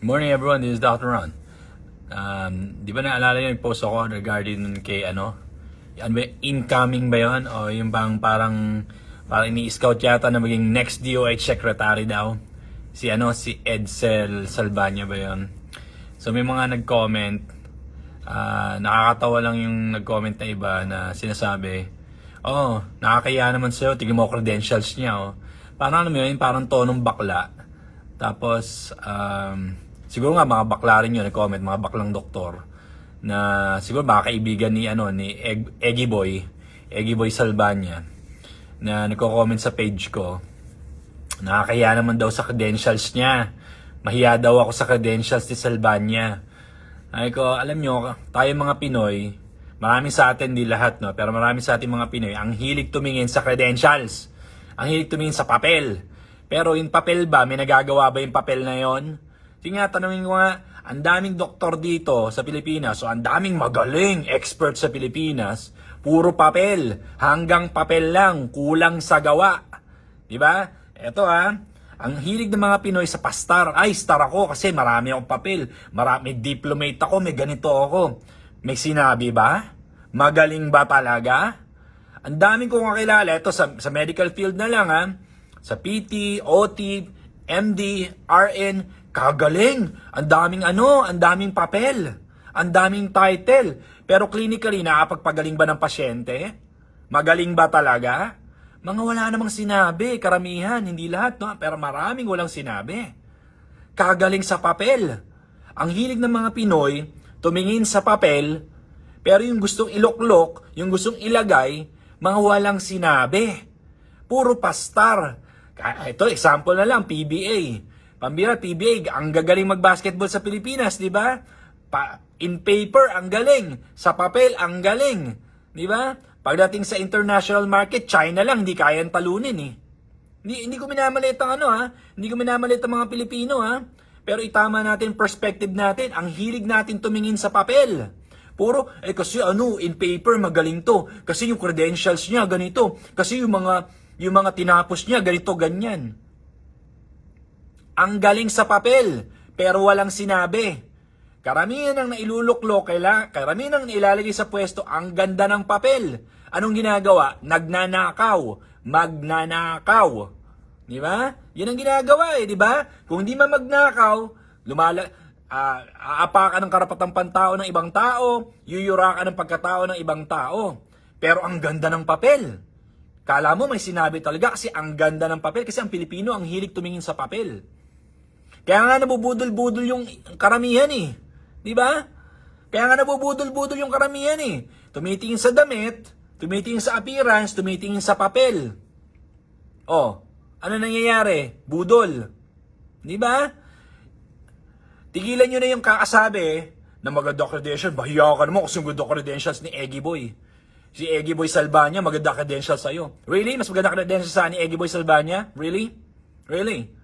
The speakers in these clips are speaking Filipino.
Morning everyone, this is Dr. Ron. Di ba naalala yung post ako regarding kay incoming ba yun? O yung parang ini-scout yata na maging next DOH secretary daw. Si Edsel Salvania ba yun? So may mga nag-comment, nakakatawa lang yung nag-comment na iba na sinasabi, nakakaya naman sa'yo, tignan mo credentials niya. Parang yun, parang tonong bakla. Tapos, siguro nga mga bakla rin yun, nag-comment, mga baklang doktor, na siguro baka kaibigan ni Eggy Boy Salvania, na nagko-comment sa page ko, nakakaya naman daw sa credentials niya. Mahiya daw ako sa credentials ni Salvania. Ay ko, alam nyo, tayo mga Pinoy, marami sa atin, di lahat, no? Pero marami sa atin mga Pinoy, ang hilig tumingin sa credentials. Ang hilig tumingin sa papel. Pero yung papel ba, may nagagawa ba yung papel na yon? Sige nga, tanungin ko nga, ang daming doktor dito sa Pilipinas, so ang daming magaling expert sa Pilipinas, puro papel, hanggang papel lang, kulang sa gawa. Diba? Eto ang hilig ng mga Pinoy sa pastar. Ay, star ako kasi marami akong papel. May diplomate ako, may ganito ako. May sinabi ba? Magaling ba talaga? Ang daming kong kakilala. Ito sa medical field na lang Sa PT, OT, MD, RN, kagaling. Ang daming papel. Ang daming title. Pero clinically, nakapagpagaling ba ng pasyente? Magaling ba talaga? Mga wala namang sinabi, karamihan, hindi lahat, no? Pero maraming walang sinabi. Kagaling sa papel. Ang hilig ng mga Pinoy, tumingin sa papel, pero yung gustong iloklok, yung gustong ilagay, mga walang sinabi. Puro pastar. Ito, example na lang, PBA. Pambira, PBA, ang gagaling mag-basketball sa Pilipinas, di ba? In paper, ang galing. Sa papel, ang galing. Di ba? Pagdating sa international market, China lang, hindi kayang talunin Hindi ko minamalit ang Hindi ko minamalit ang mga Pilipino Pero itama natin perspective natin, ang hilig natin tumingin sa papel. Puro, kasi in paper magaling to. Kasi yung credentials niya ganito. Kasi yung mga tinapos niya ganito, ganyan. Ang galing sa papel, pero walang sinabi. Karamihan ang nailuluklok, karamihan ang ilalagay sa pwesto, ang ganda ng papel. Anong ginagawa? Magnanakaw. Di ba? Yan ang ginagawa di ba? Kung hindi man magnakaw, aapakan ng karapatang pantao ng ibang tao, yuyurakan ng pagkatao ng ibang tao. Pero ang ganda ng papel. Kala mo may sinabi talaga kasi ang ganda ng papel, kasi ang Pilipino ang hilig tumingin sa papel. Kaya nga nabubudol-budol yung karamihan Di ba? Kaya nga nabubudol-budol yung karamihan Tumitingin sa damit, tumitingin sa appearance, tumitingin sa papel. Ano nangyayari? Budol. Di ba? Tigilan nyo na yung kakasabi na maganda credentials. Bahiya ka naman kasi yung ganda credentials ni Eggy Boy. Si Eggy Boy Salvania, maganda credentials sa'yo. Really? Mas maganda credentials sa ni Eggy Boy Salvania? Really? Really?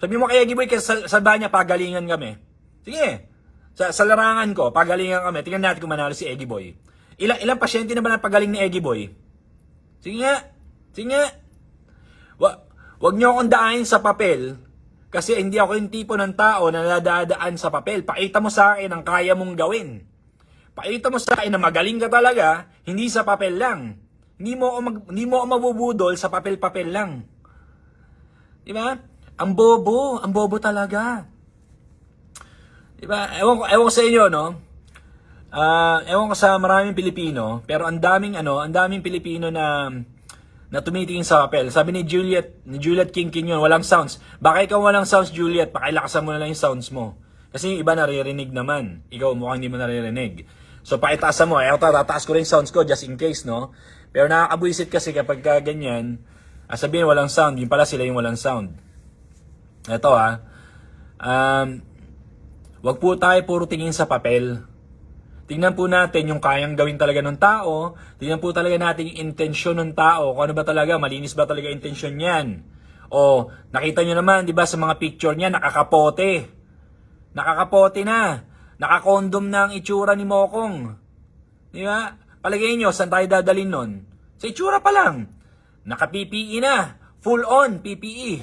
Sabi mo kay Eggy Boy, kay Salvania, pagalingan kami. Sige. Sa larangan ko, pagalingan kami. Tingnan natin kung manalo si Eggy Boy. Ilang pasyente na ba napagaling ni Eggy Boy? Sige nga. Wag niyo akong daanin sa papel. Kasi hindi ako yung tipo ng tao na nadadaan sa papel. Pakita mo sa akin ang kaya mong gawin. Pakita mo sa akin na magaling ka talaga, hindi sa papel lang. Hindi mo ako mabubudol sa papel-papel lang. Di ba? Ang bobo talaga. Diba? Ewan ko sa inyo, no? Ewan ko sa maraming Pilipino, pero ang daming Pilipino na tumitingin sa papel. Sabi ni Juliet King yun, walang sounds. Baka ikaw walang sounds, Juliet, pakilakasan mo na lang yung sounds mo. Kasi yung iba naririnig naman. Ikaw mukhang hindi mo naririnig. So pakitaasan mo. Tataas ko rin sounds ko just in case, no? Pero nakakabwisit kasi kapag ganyan, sabihin walang sound, yung pala sila yung walang sound. Ito wag po tayo puro tingin sa papel. Tingnan po natin yung kayang gawin talaga ng tao. Tingnan po talaga natin yung intensyon ng tao. Kung ano ba talaga, malinis ba talaga intensyon niyan. Nakita nyo naman, di ba, sa mga picture niya, nakakapote. Nakakapote na. Nakakondom na ang itsura ni Mokong. Di ba? Palagay nyo, saan tayo dadalhin nun? Sa itsura pa lang. Naka-PPE na. Full on PPE.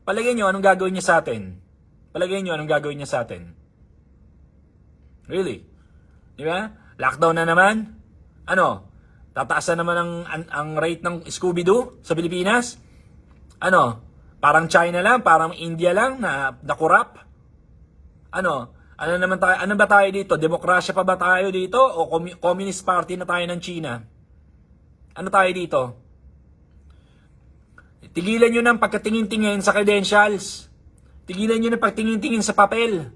Palagay nyo, anong gagawin niya sa atin? Palagay nyo, anong gagawin niya sa atin? Really? Di ba? Lockdown na naman? Ano? Tataas na naman ang rate ng Scooby-Doo sa Pilipinas? Ano? Parang China lang? Parang India lang na kurap? Ano? Ano naman tayo? Ano ba tayo dito? Demokrasya pa ba tayo dito? O Communist Party na tayo ng China? Ano tayo dito? Tigilan nyo ng pagkatingin-tingin sa credentials. Tigilan nyo ng pagtingin-tingin sa papel.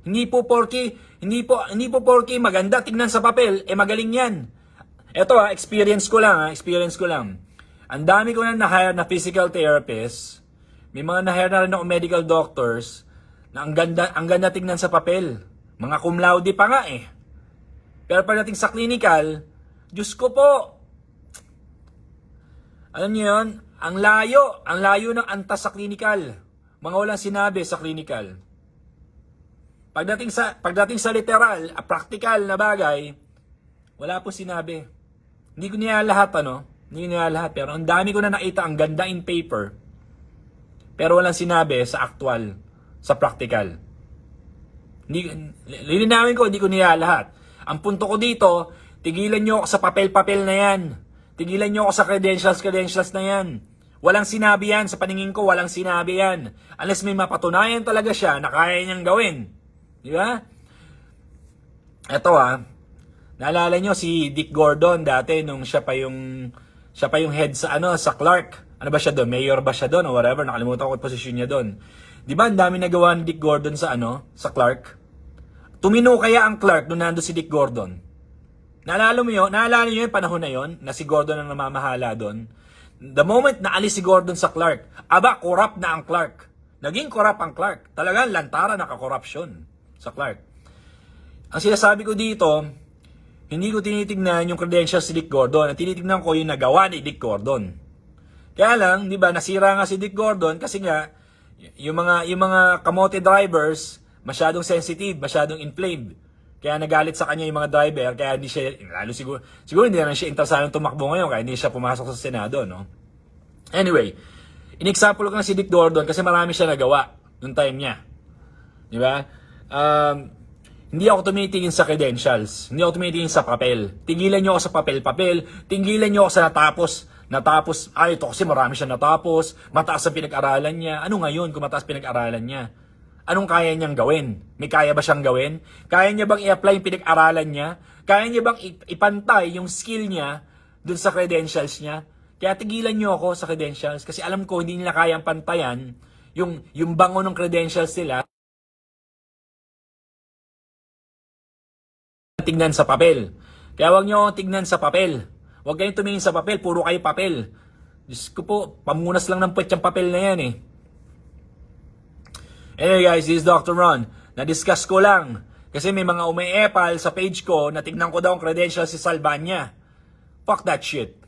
Hindi po porky maganda tingnan sa papel, magaling yan. Eto experience ko lang. Ang dami ko na na-hire na physical therapist. May mga na-hire na rin ako medical doctors na ang ganda tingnan sa papel. Mga cum laude pa nga eh. Pero pagdating sa clinical, Diyos ko po. Alam niyo yun? Ang layo ng antas sa clinical. Mga walang sinabi sa clinical. Pagdating sa literal, practical na bagay, wala po sinabi. Hindi ko niya lahat, pero ang dami ko na nakita, ang ganda in paper. Pero walang sinabi sa actual, sa practical. Lilinawin ko, hindi ko niya lahat. Ang punto ko dito, tigilan nyo ako sa papel-papel na yan. Tigilan nyo ako sa credentials na yan. Walang sinabi yan. Sa paningin ko, walang sinabi yan. Unless may mapatunayan talaga siya na kaya niyang gawin. Di ba? Ito naalala nyo si Dick Gordon dati nung siya pa yung head sa Clark. Ano ba siya doon? Mayor ba siya doon o whatever? Nakalimutan ko yung posisyon niya doon. Di ba ang dami nagawa ni Dick Gordon sa Clark? Tumino kaya ang Clark nung nando si Dick Gordon? Naalala niyo yung panahon na yon na si Gordon ang namamahala doon? The moment na alis si Gordon sa Clark, corrupt na ang Clark. Naging corrupt ang Clark. Talagang lantara nakakorupsyon sa Clark. Ang sinasabi ko dito, hindi ko tinitignan yung credentials si Dick Gordon. Ang tinitignan ko yung nagawa ni Dick Gordon. Kaya lang, di ba, nasira nga si Dick Gordon kasi nga, yung mga kamote drivers, masyadong sensitive, masyadong inflamed. Kaya nagalit sa kanya yung mga driver, kaya hindi siya, lalo siguro hindi na siya interesadong tumakbo ngayon, kaya hindi siya pumasok sa Senado, no? Anyway, in-example ko na si Dick Gordon kasi marami siya nagawa noong time niya. Di ba? Hindi ako tumitingin sa credentials. Hindi ako tumitingin sa papel. Tigilan niyo ako sa papel-papel. Tigilan niyo ako sa natapos. Ito kasi marami siya natapos. Mataas ang pinag-aralan niya. Ano ngayon kung mataas pinag-aralan niya? Anong kaya niyang gawin? May kaya ba siyang gawin? Kaya niya bang i-apply yung pinag-aralan niya? Kaya niya bang ipantay yung skill niya dun sa credentials niya? Kaya tigilan niyo ako sa credentials kasi alam ko hindi nila kayang pantayan yung bango ng credentials nila. Tignan sa papel. Kaya wag niyo tignan sa papel. Wag kayong tumingin sa papel, puro kayo papel. Diyos ko po, pamunas lang ng puwet yung papel na yan eh. Anyway guys, this is Dr. Ron. Na-discuss ko lang. Kasi may mga umi-epal sa page ko na tignan ko daw ang credentials si Salvania. Fuck that shit.